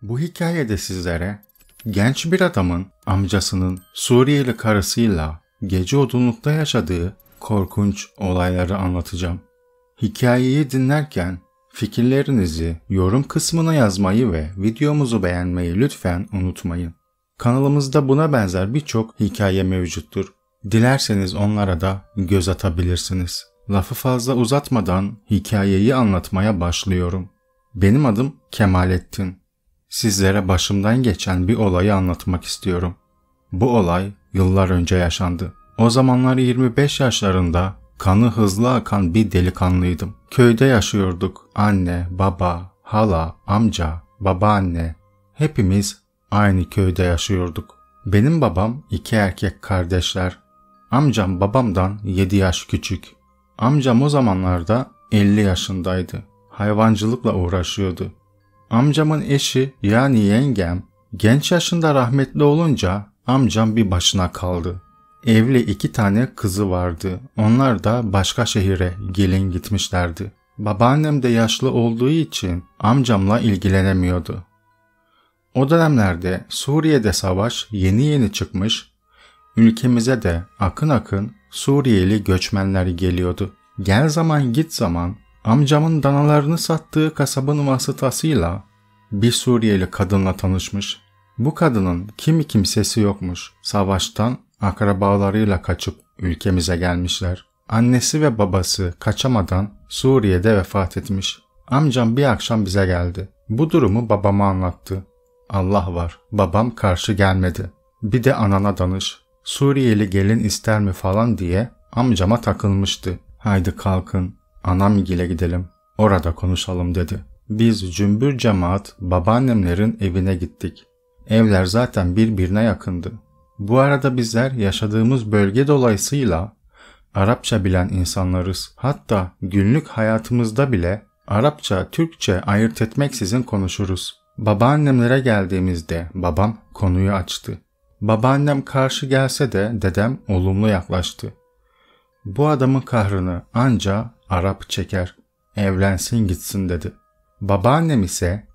Bu hikayede sizlere genç bir adamın amcasının Suriyeli karısıyla gece odunlukta yaşadığı korkunç olayları anlatacağım. Hikayeyi dinlerken fikirlerinizi yorum kısmına yazmayı ve videomuzu beğenmeyi lütfen unutmayın. Kanalımızda buna benzer birçok hikaye mevcuttur. Dilerseniz onlara da göz atabilirsiniz. Lafı fazla uzatmadan hikayeyi anlatmaya başlıyorum. Benim adım Kemalettin. Sizlere başımdan geçen bir olayı anlatmak istiyorum. Bu olay yıllar önce yaşandı. O zamanlar 25 yaşlarında kanı hızlı akan bir delikanlıydım. Köyde yaşıyorduk. Anne, baba, hala, amca, babaanne hepimiz aynı köyde yaşıyorduk. Benim babam 2 erkek kardeşler. Amcam babamdan 7 yaş küçük. Amcam o zamanlarda 50 yaşındaydı. Hayvancılıkla uğraşıyordu. Amcamın eşi yani yengem genç yaşında rahmetli olunca amcam bir başına kaldı. Evli 2 tane kızı vardı. Onlar da başka şehire gelin gitmişlerdi. Babaannem de yaşlı olduğu için amcamla ilgilenemiyordu. O dönemlerde Suriye'de savaş yeni çıkmış, ülkemize de akın akın Suriyeli göçmenler geliyordu. Gel zaman git zaman amcamın danalarını sattığı kasabın vasıtasıyla bir Suriyeli kadınla tanışmış. Bu kadının kimi kimsesi yokmuş. Savaştan akrabalarıyla kaçıp ülkemize gelmişler. Annesi ve babası kaçamadan Suriye'de vefat etmiş. Amcam bir akşam bize geldi. Bu durumu babama anlattı. Allah var, babam karşı gelmedi. Bir de anana danış. Suriyeli gelin ister mi falan diye amcama takılmıştı. Haydi kalkın, anamgile gidelim, orada konuşalım dedi. Biz cümbür cemaat babaannemlerin evine gittik. Evler zaten birbirine yakındı. Bu arada bizler yaşadığımız bölge dolayısıyla Arapça bilen insanlarız. Hatta günlük hayatımızda bile Arapça, Türkçe ayırt etmeksizin konuşuruz. Babaannemlere geldiğimizde babam konuyu açtı. Babaannem karşı gelse de dedem olumlu yaklaştı. Bu adamın kahrını anca Arap çeker, evlensin gitsin dedi. Babaannem ise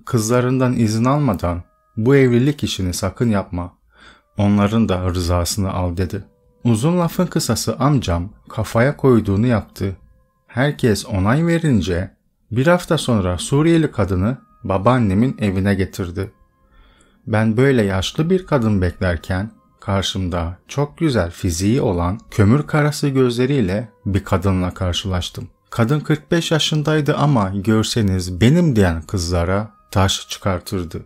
kızlarından izin almadan bu evlilik işini sakın yapma, onların da rızasını al dedi. Uzun lafın kısası amcam kafaya koyduğunu yaptı. Herkes onay verince bir hafta sonra Suriyeli kadını babaannemin evine getirdi. Ben böyle yaşlı bir kadın beklerken karşımda çok güzel fiziği olan kömür karası gözleriyle bir kadınla karşılaştım. Kadın 45 yaşındaydı ama görseniz benim diyen kızlara taş çıkartırdı.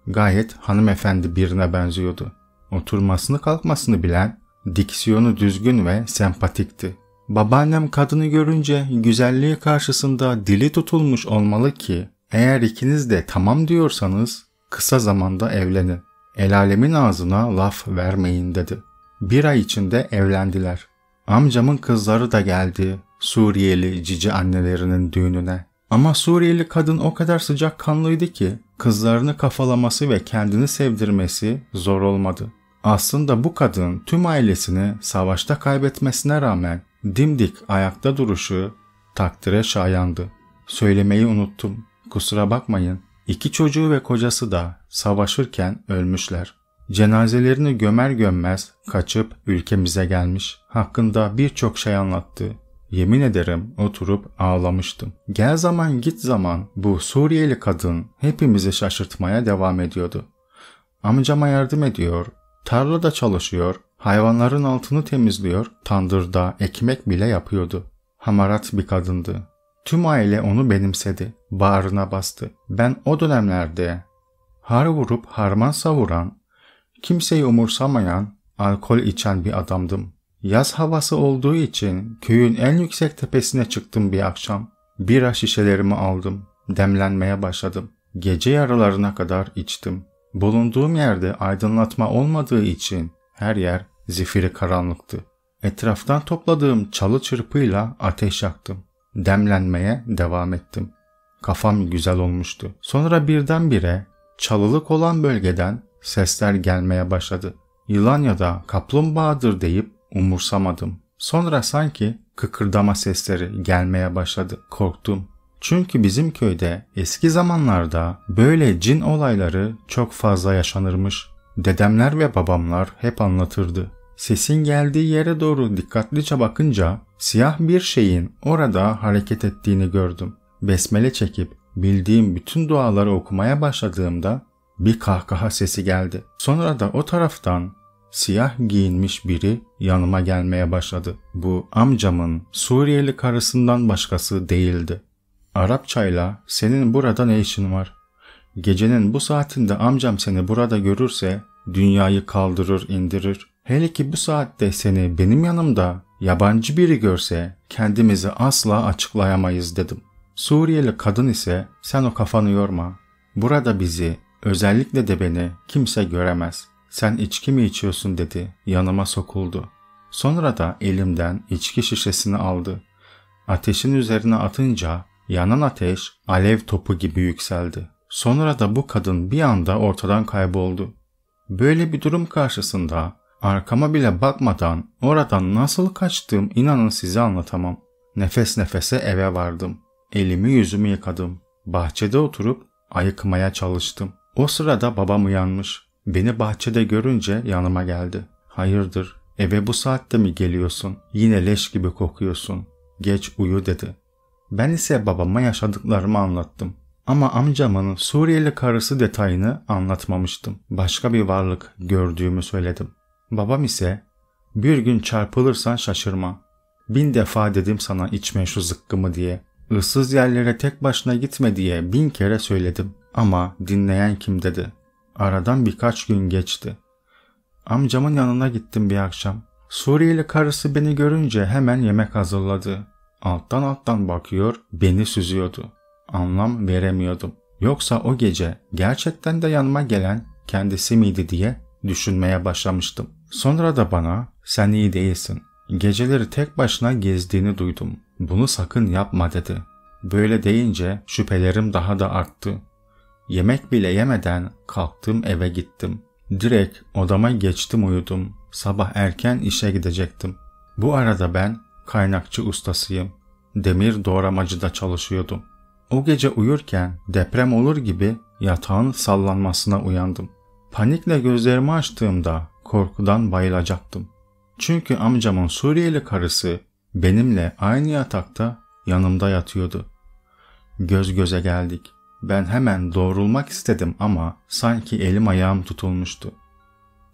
Gayet hanımefendi birine benziyordu. Oturmasını kalkmasını bilen, diksiyonu düzgün ve sempatikti. Babaannem kadını görünce güzelliği karşısında dili tutulmuş olmalı ki eğer ikiniz de tamam diyorsanız kısa zamanda evlenin. El alemin ağzına laf vermeyin dedi. 1 ay içinde evlendiler. Amcamın kızları da geldi Suriyeli cici annelerinin düğününe. Ama Suriyeli kadın o kadar sıcakkanlıydı ki kızlarını kafalaması ve kendini sevdirmesi zor olmadı. Aslında bu kadın tüm ailesini savaşta kaybetmesine rağmen dimdik ayakta duruşu takdire şayandı. Söylemeyi unuttum. Kusura bakmayın. 2 çocuğu ve kocası da savaşırken ölmüşler. Cenazelerini gömer gömmez kaçıp ülkemize gelmiş. Hakkında birçok şey anlattı. Yemin ederim oturup ağlamıştım. Gel zaman git zaman bu Suriyeli kadın hepimizi şaşırtmaya devam ediyordu. Amcama yardım ediyor, tarlada çalışıyor, hayvanların altını temizliyor, tandırda ekmek bile yapıyordu. Hamarat bir kadındı. Tüm aile onu benimsedi, bağrına bastı. Ben o dönemlerde har vurup harman savuran, kimseyi umursamayan, alkol içen bir adamdım. Yaz havası olduğu için köyün en yüksek tepesine çıktım bir akşam. Bira şişelerimi aldım, demlenmeye başladım. Gece yarılarına kadar içtim. Bulunduğum yerde aydınlatma olmadığı için her yer zifiri karanlıktı. Etraftan topladığım çalı çırpıyla ateş yaktım. Demlenmeye devam ettim. Kafam güzel olmuştu. Sonra birdenbire çalılık olan bölgeden sesler gelmeye başladı. Yılan ya da kaplumbağadır deyip umursamadım. Sonra sanki kıkırdama sesleri gelmeye başladı. Korktum. Çünkü bizim köyde eski zamanlarda böyle cin olayları çok fazla yaşanırmış. Dedemler ve babamlar hep anlatırdı. Sesin geldiği yere doğru dikkatlice bakınca siyah bir şeyin orada hareket ettiğini gördüm. Besmele çekip bildiğim bütün duaları okumaya başladığımda bir kahkaha sesi geldi. Sonra da o taraftan siyah giyinmiş biri yanıma gelmeye başladı. Bu amcamın Suriyeli karısından başkası değildi. Arapçayla "Senin burada ne işin var? Gecenin bu saatinde amcam seni burada görürse dünyayı kaldırır indirir. Hele ki bu saatte seni benim yanımda yabancı biri görse kendimizi asla açıklayamayız" dedim. Suriyeli kadın ise "Sen o kafanı yorma. Burada bizi, özellikle de beni kimse göremez. Sen içki mi içiyorsun?" dedi. Yanıma sokuldu. Sonra da elimden içki şişesini aldı. Ateşin üzerine atınca yanan ateş alev topu gibi yükseldi. Sonra da bu kadın bir anda ortadan kayboldu. Böyle bir durum karşısında arkama bile bakmadan oradan nasıl kaçtım inanın size anlatamam. Nefes nefese eve vardım. Elimi yüzümü yıkadım. Bahçede oturup ayıkmaya çalıştım. O sırada babam uyanmış. Beni bahçede görünce yanıma geldi. "Hayırdır, eve bu saatte mi geliyorsun? Yine leş gibi kokuyorsun. Geç uyu" dedi. Ben ise babama yaşadıklarımı anlattım. Ama amcamın Suriyeli karısı detayını anlatmamıştım. Başka bir varlık gördüğümü söyledim. Babam ise "Bir gün çarpılırsan şaşırma. 1000 defa dedim sana içme şu zıkkımı diye. Issız yerlere tek başına gitme diye 1000 kere söyledim. Ama dinleyen kim?" dedi. Aradan birkaç gün geçti. Amcamın yanına gittim bir akşam. Suriyeli karısı beni görünce hemen yemek hazırladı. Alttan bakıyor, beni süzüyordu. Anlam veremiyordum. Yoksa o gece gerçekten de yanıma gelen kendisi miydi diye düşünmeye başlamıştım. Sonra da bana "Sen iyi değilsin. Geceleri tek başına gezdiğini duydum. Bunu sakın yapma" dedi. Böyle deyince şüphelerim daha da arttı. Yemek bile yemeden kalktım, eve gittim. Direkt odama geçtim, uyudum. Sabah erken işe gidecektim. Bu arada ben kaynakçı ustasıyım. Demir doğramacıda çalışıyordum. O gece uyurken deprem olur gibi yatağın sallanmasına uyandım. Panikle gözlerimi açtığımda korkudan bayılacaktım. Çünkü amcamın Suriyeli karısı benimle aynı yatakta yanımda yatıyordu. Göz göze geldik. Ben hemen doğrulmak istedim ama sanki elim ayağım tutulmuştu.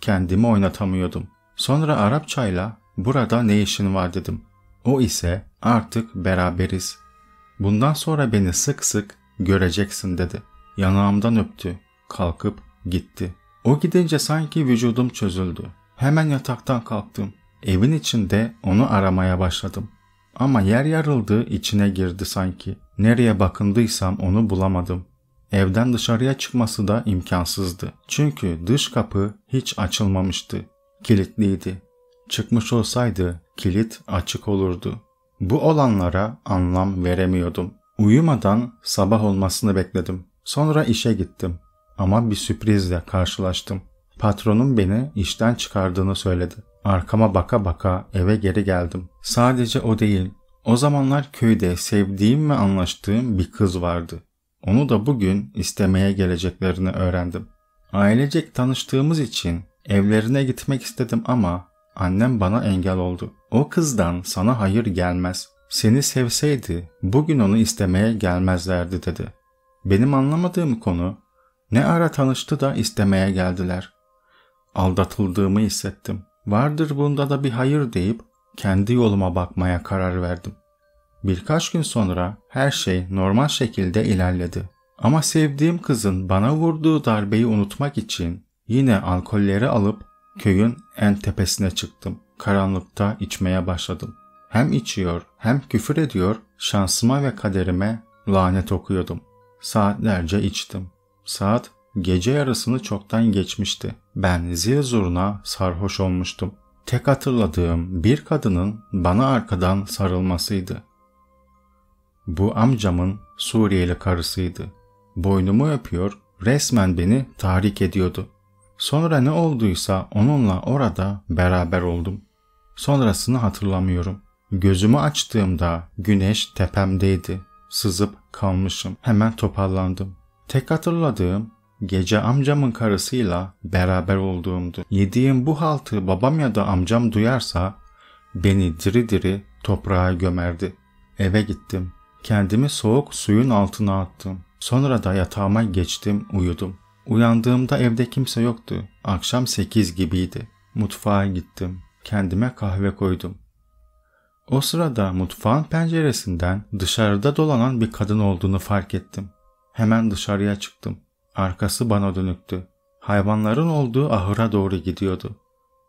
Kendimi oynatamıyordum. Sonra Arapçayla "Burada ne işin var?" dedim. O ise "Artık beraberiz. Bundan sonra beni sık sık göreceksin" dedi. Yanağımdan öptü. Kalkıp gitti. O gidince sanki vücudum çözüldü. Hemen yataktan kalktım. Evin içinde onu aramaya başladım. Ama yer yarıldı, içine girdi sanki. Nereye bakındıysam onu bulamadım. Evden dışarıya çıkması da imkansızdı. Çünkü dış kapı hiç açılmamıştı. Kilitliydi. Çıkmış olsaydı kilit açık olurdu. Bu olanlara anlam veremiyordum. Uyumadan sabah olmasını bekledim. Sonra işe gittim. Ama bir sürprizle karşılaştım. Patronum beni işten çıkardığını söyledi. Arkama baka baka eve geri geldim. Sadece o değil. O zamanlar köyde sevdiğim ve anlaştığım bir kız vardı. Onu da bugün istemeye geleceklerini öğrendim. Ailecek tanıştığımız için evlerine gitmek istedim ama annem bana engel oldu. "O kızdan sana hayır gelmez. Seni sevseydi bugün onu istemeye gelmezlerdi" dedi. Benim anlamadığım konu, ne ara tanıştı da istemeye geldiler. Aldatıldığımı hissettim. Vardır bunda da bir hayır deyip kendi yoluma bakmaya karar verdim. Birkaç gün sonra her şey normal şekilde ilerledi. Ama sevdiğim kızın bana vurduğu darbeyi unutmak için yine alkolleri alıp köyün en tepesine çıktım. Karanlıkta içmeye başladım. Hem içiyor hem küfür ediyor, şansıma ve kaderime lanet okuyordum. Saatlerce içtim. Saat gece yarısını çoktan geçmişti. Ben zil zurna sarhoş olmuştum. Tek hatırladığım bir kadının bana arkadan sarılmasıydı. Bu amcamın Suriyeli karısıydı. Boynumu öpüyor, resmen beni tahrik ediyordu. Sonra ne olduysa onunla orada beraber oldum. Sonrasını hatırlamıyorum. Gözümü açtığımda güneş tepemdeydi. Sızıp kalmışım. Hemen toparlandım. Tek hatırladığım gece amcamın karısıyla beraber olduğumdu. Yediğim bu haltı babam ya da amcam duyarsa beni diri diri toprağa gömerdi. Eve gittim. Kendimi soğuk suyun altına attım. Sonra da yatağıma geçtim, uyudum. Uyandığımda evde kimse yoktu. Akşam 8 gibiydi. Mutfağa gittim. Kendime kahve koydum. O sırada mutfağın penceresinden dışarıda dolanan bir kadın olduğunu fark ettim. Hemen dışarıya çıktım. Arkası bana dönüktü. Hayvanların olduğu ahıra doğru gidiyordu.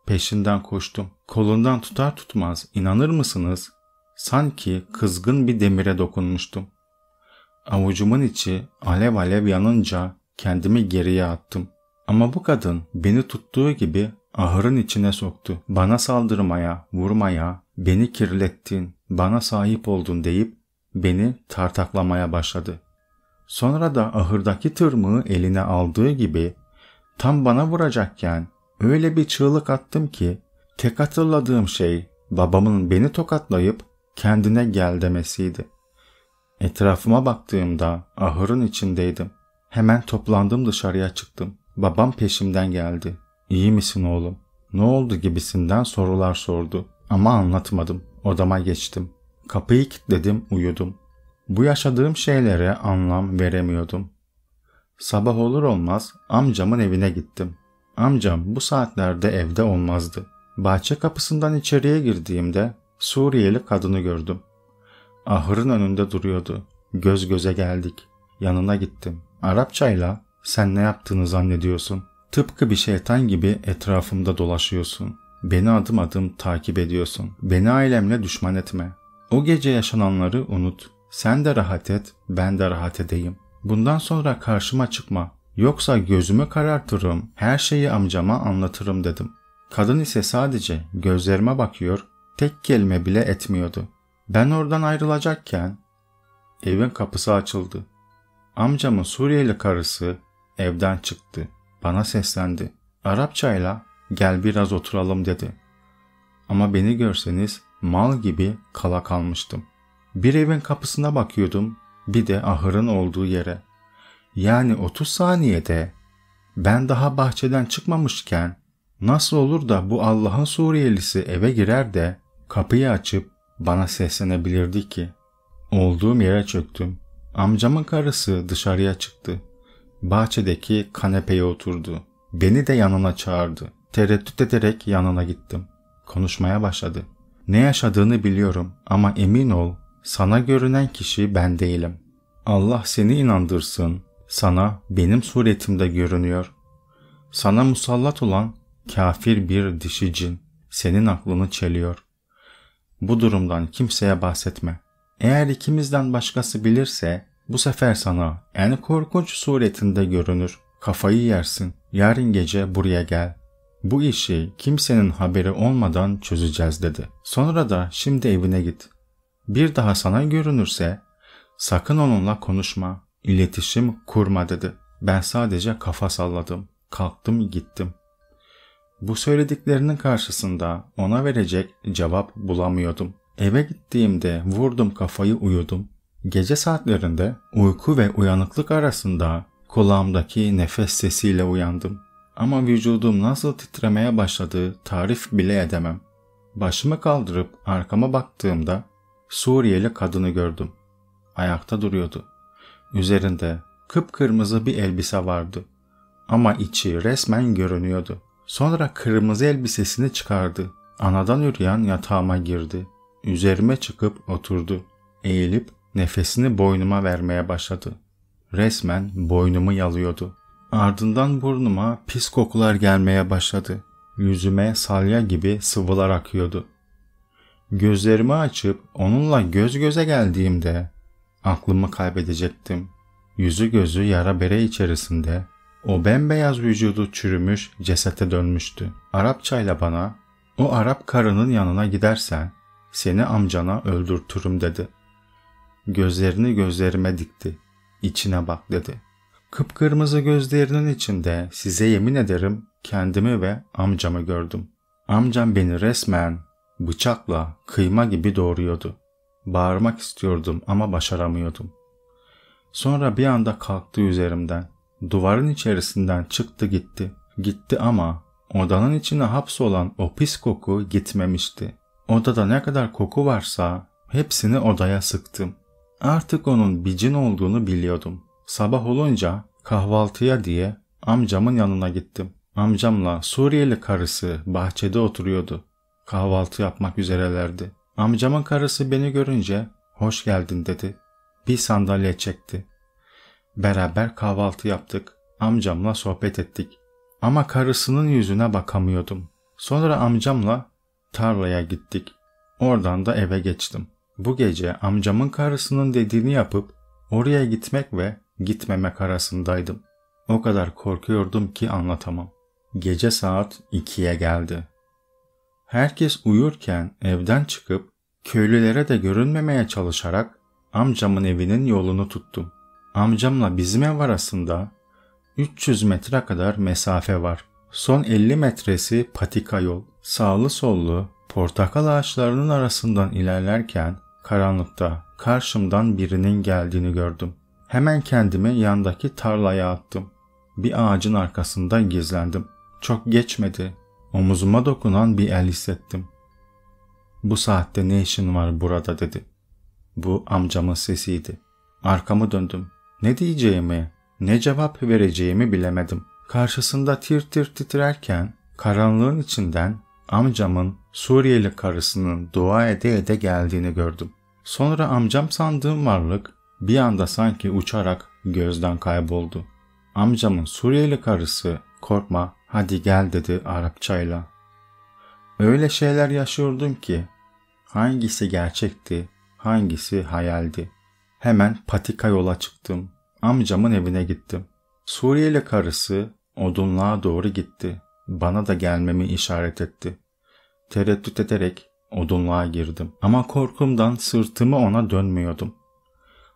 Peşinden koştum. Kolundan tutar tutmaz, inanır mısınız? Sanki kızgın bir demire dokunmuştum. Avucumun içi alev alev yanınca kendimi geriye attım. Ama bu kadın beni tuttuğu gibi ahırın içine soktu. Bana saldırmaya, vurmaya, beni kirlettin, bana sahip oldun deyip beni tartaklamaya başladı. Sonra da ahırdaki tırmığı eline aldığı gibi tam bana vuracakken öyle bir çığlık attım ki tek hatırladığım şey babamın beni tokatlayıp kendine gel demesiydi. Etrafıma baktığımda ahırın içindeydim. Hemen toplandım, dışarıya çıktım. Babam peşimden geldi. İyi misin oğlum? Ne oldu gibisinden sorular sordu. Ama anlatmadım. Odama geçtim. Kapıyı kilitledim, uyudum. Bu yaşadığım şeylere anlam veremiyordum. Sabah olur olmaz amcamın evine gittim. Amcam bu saatlerde evde olmazdı. Bahçe kapısından içeriye girdiğimde Suriyeli kadını gördüm. Ahırın önünde duruyordu. Göz göze geldik. Yanına gittim. Arapçayla sen ne yaptığını zannediyorsun? Tıpkı bir şeytan gibi etrafımda dolaşıyorsun. Beni adım adım takip ediyorsun. Beni ailemle düşman etme. O gece yaşananları unut. Sen de rahat et, ben de rahat edeyim. Bundan sonra karşıma çıkma. Yoksa gözümü karartırım, her şeyi amcama anlatırım dedim. Kadın ise sadece gözlerime bakıyor, tek kelime bile etmiyordu. Ben oradan ayrılacakken evin kapısı açıldı. Amcamın Suriyeli karısı evden çıktı. Bana seslendi. Arapçayla gel biraz oturalım dedi. Ama beni görseniz mal gibi kala kalmıştım. Bir evin kapısına bakıyordum, bir de ahırın olduğu yere. Yani 30 saniyede ben daha bahçeden çıkmamışken nasıl olur da bu Allah'ın Suriyelisi eve girer de kapıyı açıp bana seslenebilirdi ki? Olduğum yere çöktüm. Amcamın karısı dışarıya çıktı. Bahçedeki kanepeye oturdu. Beni de yanına çağırdı. Tereddüt ederek yanına gittim. Konuşmaya başladı. Ne yaşadığını biliyorum ama emin ol, sana görünen kişi ben değilim. Allah seni inandırsın. Sana benim suretimde görünüyor. Sana musallat olan kafir bir dişi cin senin aklını çeliyor. Bu durumdan kimseye bahsetme. Eğer ikimizden başkası bilirse bu sefer sana en korkunç suretinde görünür. Kafayı yersin. Yarın gece buraya gel. Bu işi kimsenin haberi olmadan çözeceğiz dedi. Sonra da şimdi evine git. Bir daha sana görünürse sakın onunla konuşma, iletişim kurma dedi. Ben sadece kafa salladım. Kalktım gittim. Bu söylediklerinin karşısında ona verecek cevap bulamıyordum. Eve gittiğimde vurdum kafayı, uyudum. Gece saatlerinde uyku ve uyanıklık arasında kulağımdaki nefes sesiyle uyandım. Ama vücudum nasıl titremeye başladığı tarif bile edemem. Başımı kaldırıp arkama baktığımda Suriyeli kadını gördüm. Ayakta duruyordu. Üzerinde kıpkırmızı bir elbise vardı. Ama içi resmen görünüyordu. Sonra kırmızı elbisesini çıkardı. Anadan üreyen yatağıma girdi. Üzerime çıkıp oturdu. Eğilip nefesini boynuma vermeye başladı. Resmen boynumu yalıyordu. Ardından burnuma pis kokular gelmeye başladı. Yüzüme salya gibi sıvılar akıyordu. Gözlerimi açıp onunla göz göze geldiğimde aklımı kaybedecektim. Yüzü gözü yara bere içerisinde, o bembeyaz vücudu çürümüş cesete dönmüştü. Arapçayla bana, o Arap karının yanına gidersen seni amcana öldürtürüm dedi. Gözlerini gözlerime dikti. İçine bak dedi. Kıpkırmızı gözlerinin içinde size yemin ederim kendimi ve amcamı gördüm. Amcam beni resmen bıçakla kıyma gibi doğruyordu. Bağırmak istiyordum ama başaramıyordum. Sonra bir anda kalktı üzerimden. Duvarın içerisinden çıktı gitti. Gitti ama odanın içine hapsolan o pis koku gitmemişti. Odada ne kadar koku varsa hepsini odaya sıktım. Artık onun bir cin olduğunu biliyordum. Sabah olunca kahvaltıya diye amcamın yanına gittim. Amcamla Suriyeli karısı bahçede oturuyordu. Kahvaltı yapmak üzerelerdi. Amcamın karısı beni görünce "Hoş geldin" dedi. Bir sandalye çekti. Beraber kahvaltı yaptık. Amcamla sohbet ettik. Ama karısının yüzüne bakamıyordum. Sonra amcamla tarlaya gittik. Oradan da eve geçtim. Bu gece amcamın karısının dediğini yapıp oraya gitmek ve gitmemek arasındaydım. O kadar korkuyordum ki anlatamam. Gece saat 2'ye geldi. Herkes uyurken evden çıkıp köylülere de görünmemeye çalışarak amcamın evinin yolunu tuttum. Amcamla bizim ev arasında 300 metre kadar mesafe var. Son 50 metresi patika yol. Sağlı sollu portakal ağaçlarının arasından ilerlerken karanlıkta karşımdan birinin geldiğini gördüm. Hemen kendimi yandaki tarlaya attım. Bir ağacın arkasında gizlendim. Çok geçmedi. Omuzuma dokunan bir el hissettim. "Bu saatte ne işin var burada?" dedi. Bu amcamın sesiydi. Arkamı döndüm. Ne diyeceğimi, ne cevap vereceğimi bilemedim. Karşısında tir tir titrerken karanlığın içinden amcamın Suriyeli karısının dua ede ede geldiğini gördüm. Sonra amcam sandığım varlık bir anda sanki uçarak gözden kayboldu. Amcamın Suriyeli karısı "Korkma, hadi gel" dedi Arapçayla. Öyle şeyler yaşıyordum ki hangisi gerçekti, hangisi hayaldi. Hemen patika yola çıktım. Amcamın evine gittim. Suriyeli karısı odunluğa doğru gitti. Bana da gelmemi işaret etti. Tereddüt ederek odunluğa girdim. Ama korkumdan sırtımı ona dönmüyordum.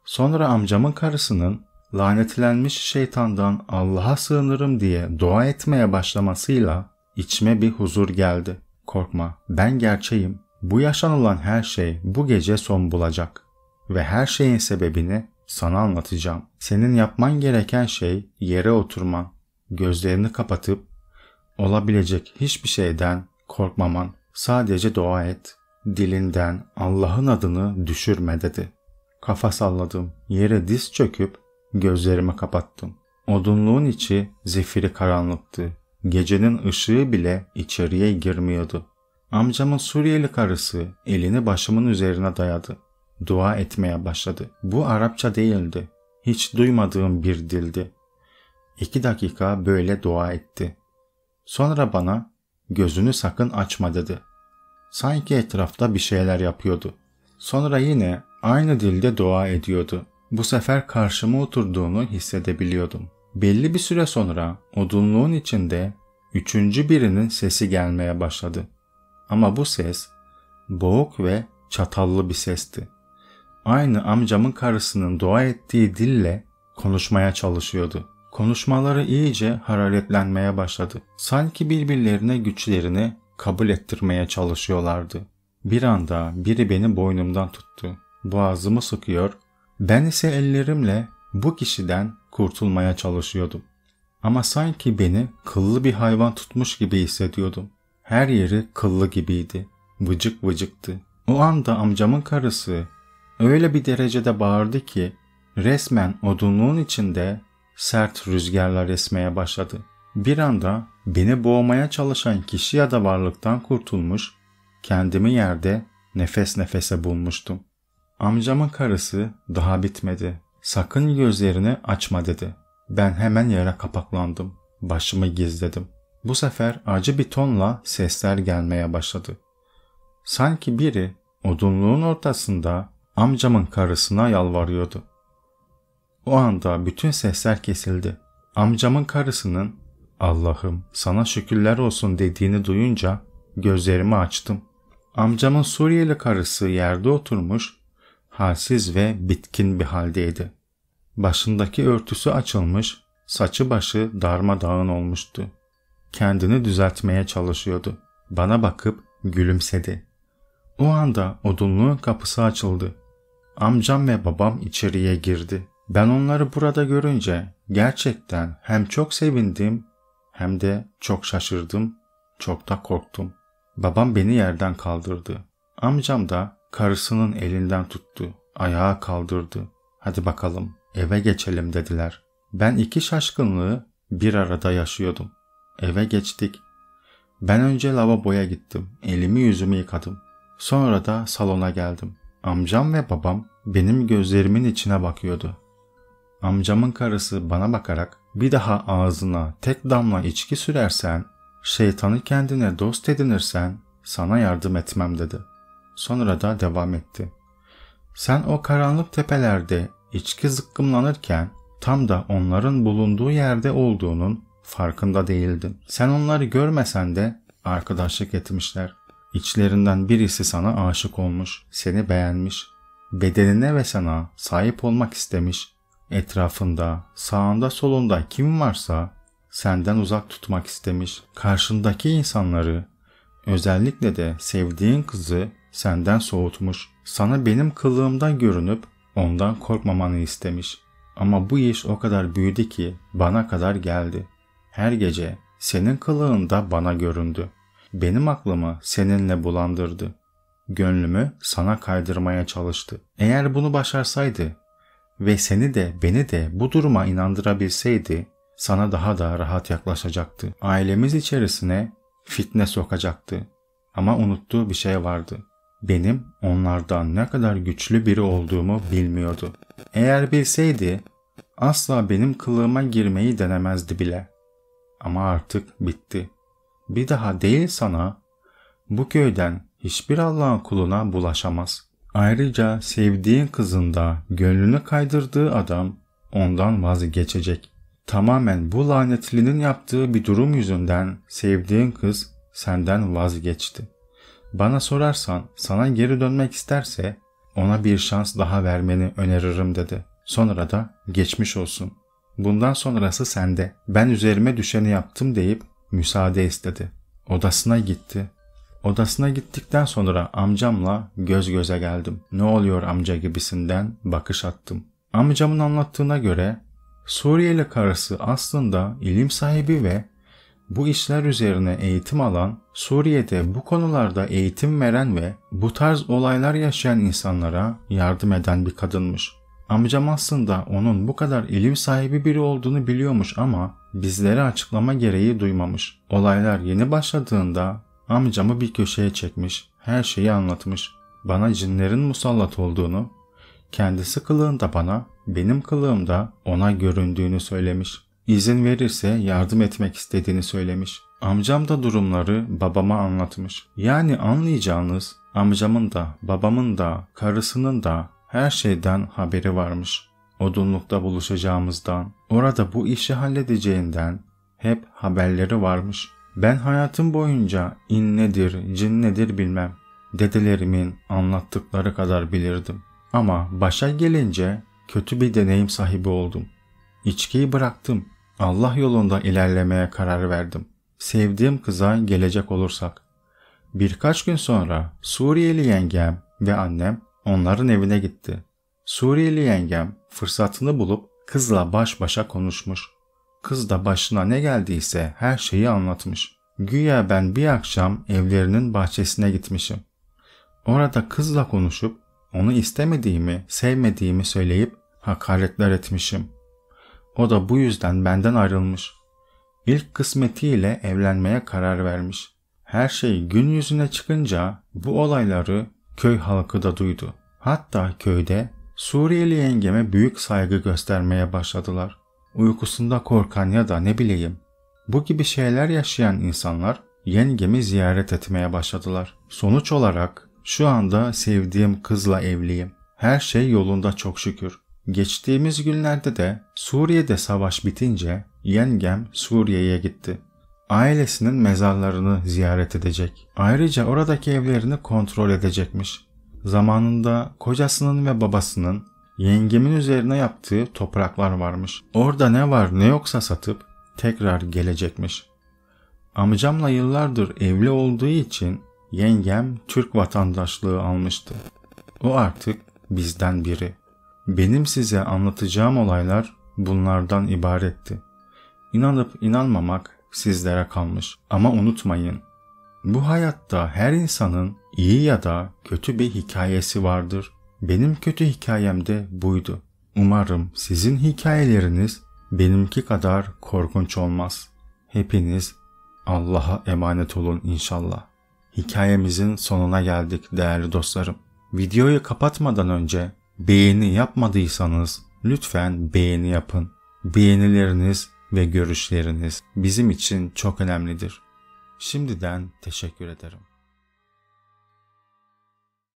Sonra amcamın karısının lanetlenmiş şeytandan Allah'a sığınırım diye dua etmeye başlamasıyla içime bir huzur geldi. "Korkma, ben gerçeğim. Bu yaşanılan her şey bu gece son bulacak. Ve her şeyin sebebini sana anlatacağım. Senin yapman gereken şey yere oturman, gözlerini kapatıp olabilecek hiçbir şeyden korkmaman. Sadece dua et. Dilinden Allah'ın adını düşürme" dedi. Kafa salladım. Yere diz çöküp gözlerimi kapattım. Odunluğun içi zifiri karanlıktı. Gecenin ışığı bile içeriye girmiyordu. Amcamın Suriyeli karısı elini başımın üzerine dayadı. Dua etmeye başladı. Bu Arapça değildi. Hiç duymadığım bir dildi. 2 dakika böyle dua etti. Sonra bana "Gözünü sakın açma" dedi. Sanki etrafta bir şeyler yapıyordu. Sonra yine aynı dilde dua ediyordu. Bu sefer karşıma oturduğunu hissedebiliyordum. Belli bir süre sonra odunluğun içinde 3. birinin sesi gelmeye başladı. Ama bu ses boğuk ve çatallı bir sesti. Aynı amcamın karısının dua ettiği dille konuşmaya çalışıyordu. Konuşmaları iyice hararetlenmeye başladı. Sanki birbirlerine güçlerini kabul ettirmeye çalışıyorlardı. Bir anda biri beni boynumdan tuttu. Boğazımı sıkıyor, ben ise ellerimle bu kişiden kurtulmaya çalışıyordum. Ama sanki beni kıllı bir hayvan tutmuş gibi hissediyordum. Her yeri kıllı gibiydi. Vıcık vıcıktı. O anda amcamın karısı öyle bir derecede bağırdı ki resmen odunluğun içinde sert rüzgarlar esmeye başladı. Bir anda beni boğmaya çalışan kişi ya da varlıktan kurtulmuş, kendimi yerde nefes nefese bulmuştum. Amcamın karısı daha bitmedi. "Sakın gözlerini açma" dedi. Ben hemen yere kapaklandım. Başımı gizledim. Bu sefer acı bir tonla sesler gelmeye başladı. Sanki biri odunluğun ortasında amcamın karısına yalvarıyordu. O anda bütün sesler kesildi. Amcamın karısının "Allah'ım sana şükürler olsun" dediğini duyunca gözlerimi açtım. Amcamın Suriyeli karısı yerde oturmuş, halsiz ve bitkin bir haldeydi. Başındaki örtüsü açılmış, saçı başı darmadağın olmuştu. Kendini düzeltmeye çalışıyordu. Bana bakıp gülümsedi. O anda odunluğun kapısı açıldı. Amcam ve babam içeriye girdi. Ben onları burada görünce gerçekten hem çok sevindim hem de çok şaşırdım, çok da korktum. Babam beni yerden kaldırdı. Amcam da karısının elinden tuttu, ayağa kaldırdı. Hadi bakalım eve geçelim dediler. Ben iki şaşkınlığı bir arada yaşıyordum. Eve geçtik. Ben önce lavaboya gittim. Elimi yüzümü yıkadım. Sonra da salona geldim. Amcam ve babam benim gözlerimin içine bakıyordu. Amcamın karısı bana bakarak bir daha ağzına tek damla içki sürersen, şeytanı kendine dost edinirsen sana yardım etmem dedi. Sonra da devam etti. Sen o karanlık tepelerde içki zıkkımlanırken tam da onların bulunduğu yerde olduğunun farkında değildin. Sen onları görmesen de arkadaşlık etmişler. İçlerinden birisi sana aşık olmuş, seni beğenmiş, bedenine ve sana sahip olmak istemiş. Etrafında, sağında solunda kim varsa senden uzak tutmak istemiş. Karşındaki insanları, özellikle de sevdiğin kızı senden soğutmuş. Sana benim kılığımdan görünüp ondan korkmamanı istemiş. Ama bu iş o kadar büyüdü ki bana kadar geldi. Her gece senin kılığında bana göründü. Benim aklımı seninle bulandırdı. Gönlümü sana kaydırmaya çalıştı. Eğer bunu başarsaydı ve seni de beni de bu duruma inandırabilseydi sana daha da rahat yaklaşacaktı. Ailemiz içerisine fitne sokacaktı. Ama unuttuğu bir şey vardı. Benim onlardan ne kadar güçlü biri olduğumu bilmiyordu. Eğer bilseydi asla benim kılığıma girmeyi denemezdi bile. Ama artık bitti. Bir daha değil sana, bu köyden hiçbir Allah'ın kuluna bulaşamaz. Ayrıca sevdiğin kızın da gönlünü kaydırdığı adam ondan vazgeçecek. Tamamen bu lanetlinin yaptığı bir durum yüzünden sevdiğin kız senden vazgeçti. Bana sorarsan sana geri dönmek isterse ona bir şans daha vermeni öneririm dedi. Sonra da geçmiş olsun. Bundan sonrası sende. Ben üzerime düşeni yaptım deyip müsaade istedi. Odasına gitti. Odasına gittikten sonra amcamla göz göze geldim. Ne oluyor amca gibisinden bakış attım. Amcamın anlattığına göre Suriyeli karısı aslında ilim sahibi ve bu işler üzerine eğitim alan, Suriye'de bu konularda eğitim veren ve bu tarz olaylar yaşayan insanlara yardım eden bir kadınmış. Amcam aslında onun bu kadar ilim sahibi biri olduğunu biliyormuş ama bizlere açıklama gereği duymamış. Olaylar yeni başladığında amcamı bir köşeye çekmiş, her şeyi anlatmış. Bana cinlerin musallat olduğunu, kendisi kılığında bana, benim kılığımda ona göründüğünü söylemiş. İzin verirse yardım etmek istediğini söylemiş. Amcam da durumları babama anlatmış. Yani anlayacağınız amcamın da babamın da karısının da her şeyden haberi varmış. Odunlukta buluşacağımızdan, orada bu işi halledeceğinden hep haberleri varmış. Ben hayatım boyunca in nedir, cin nedir bilmem. Dedelerimin anlattıkları kadar bilirdim. Ama başa gelince kötü bir deneyim sahibi oldum. İçkiyi bıraktım. Allah yolunda ilerlemeye karar verdim. Sevdiğim kıza gelecek olursak. Birkaç gün sonra Suriyeli yengem ve annem onların evine gitti. Suriyeli yengem fırsatını bulup kızla baş başa konuşmuş. Kız da başına ne geldiyse her şeyi anlatmış. Güya ben bir akşam evlerinin bahçesine gitmişim. Orada kızla konuşup onu istemediğimi, sevmediğimi söyleyip hakaretler etmişim. O da bu yüzden benden ayrılmış. İlk kısmetiyle evlenmeye karar vermiş. Her şey gün yüzüne çıkınca bu olayları köy halkı da duydu. Hatta köyde Suriyeli yengeme büyük saygı göstermeye başladılar. Uykusunda korkan ya da ne bileyim, bu gibi şeyler yaşayan insanlar yengemi ziyaret etmeye başladılar. Sonuç olarak şu anda sevdiğim kızla evliyim. Her şey yolunda çok şükür. Geçtiğimiz günlerde de Suriye'de savaş bitince yengem Suriye'ye gitti. Ailesinin mezarlarını ziyaret edecek. Ayrıca oradaki evlerini kontrol edecekmiş. Zamanında kocasının ve babasının yengemin üzerine yaptığı topraklar varmış. Orada ne var ne yoksa satıp tekrar gelecekmiş. Amcamla yıllardır evli olduğu için yengem Türk vatandaşlığı almıştı. O artık bizden biri. Benim size anlatacağım olaylar bunlardan ibaretti. İnanıp inanmamak sizlere kalmış. Ama unutmayın, bu hayatta her insanın iyi ya da kötü bir hikayesi vardır. Benim kötü hikayem de buydu. Umarım sizin hikayeleriniz benimki kadar korkunç olmaz. Hepiniz Allah'a emanet olun inşallah. Hikayemizin sonuna geldik değerli dostlarım. Videoyu kapatmadan önce beğeni yapmadıysanız lütfen beğeni yapın. Beğenileriniz ve görüşleriniz bizim için çok önemlidir. Şimdiden teşekkür ederim.